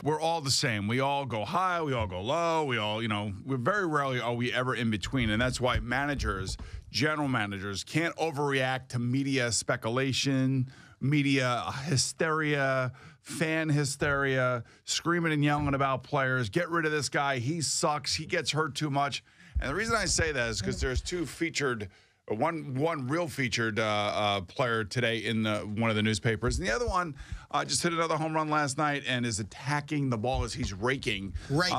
We're all the same. We all go high, we all go low, we all, we're very rarely are we ever in between. And that's why managers, general managers, can't overreact to media speculation, media hysteria, fan hysteria, screaming and yelling about players. Get rid of this guy. He sucks. He gets hurt too much. And the reason I say that is because there's one real featured player today in one of the newspapers, and the other one just hit another home run last night and is attacking the ball as he's raking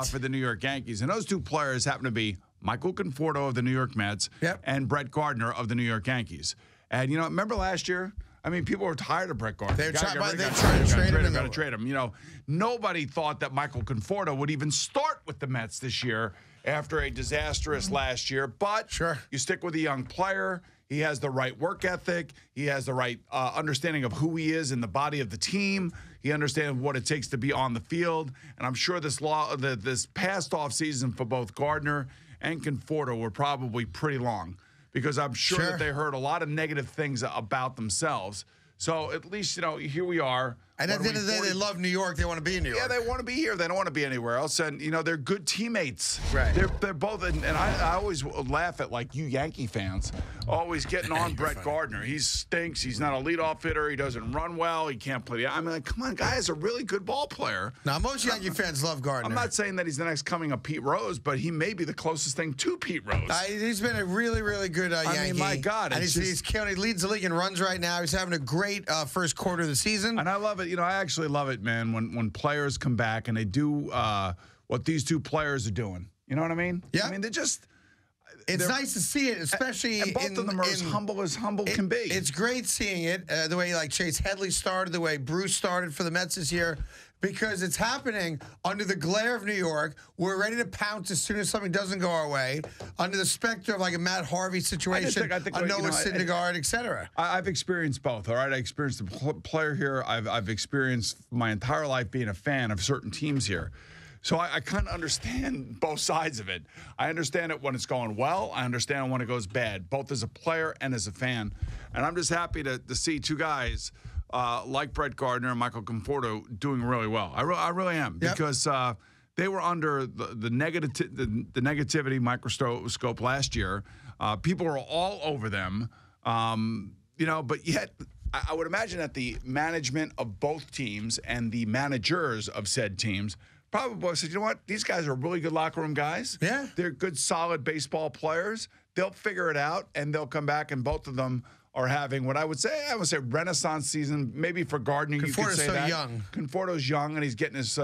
for the New York Yankees. And those two players happen to be Michael Conforto of the New York Mets and Brett Gardner of the New York Yankees. And remember last year? I mean, people were tired of Brett Gardner. They're trying to trade him. Nobody thought that Michael Conforto would even start with the Mets this year after a disastrous last year. But you stick with a young player. He has the right work ethic. He has the right understanding of who he is in the body of the team. He understands what it takes to be on the field. And I'm sure this past offseason for both Gardner and Conforto were probably pretty long, because I'm sure that they heard a lot of negative things about themselves. So at least, here we are. And at the end of the day, they love New York. They want to be in New York. Yeah, they want to be here. They don't want to be anywhere else. And, they're good teammates. Right. They're both, and I always laugh at, you Yankee fans, always getting on Brett Gardner. He stinks. He's not a leadoff hitter. He doesn't run well. He can't play. I mean, come on, guy is a really good ball player. Now, most Yankee fans love Gardner. I'm not saying that he's the next coming of Pete Rose, but he may be the closest thing to Pete Rose. He's been a really, really good Yankee. I mean, my God. And he's killing. He leads the league in runs right now. He's having a great first quarter of the season. And I love it. I actually love it, man, when players come back and they do what these two players are doing. You know what I mean? Yeah. I mean, it's nice to see it, especially and both of them are as humble can be. It's great seeing it, the way Chase Headley started, the way Bruce started for the Mets this year, because it's happening under the glare of New York. We're ready to pounce as soon as something doesn't go our way, under the specter of a Matt Harvey situation, a Noah Syndergaard, etc. I've experienced both, all right? I experienced a player here. I've experienced my entire life being a fan of certain teams here. So I kind of understand both sides of it. I understand it when it's going well. I understand when it goes bad, both as a player and as a fan. And I'm just happy to see two guys like Brett Gardner and Michael Conforto doing really well. I really am, because they were under the negativity microscope last year. People were all over them, but yet I would imagine that the management of both teams and the managers of said teams probably said, you know what? These guys are really good locker room guys. Yeah. They're good, solid baseball players. They'll figure it out, and they'll come back, and both of them are having what I would say renaissance season. Maybe for Gardner, you could say that. Conforto's young, and he's getting his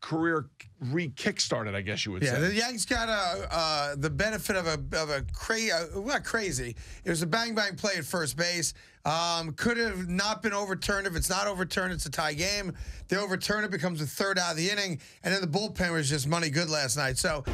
career re-kickstarted, I guess you would say. Yeah, the Yankees got the benefit of a not crazy. It was a bang-bang play at first base. Could have not been overturned. If it's not overturned, it's a tie game. They overturn it, becomes a third out of the inning, and then the bullpen was just money good last night. So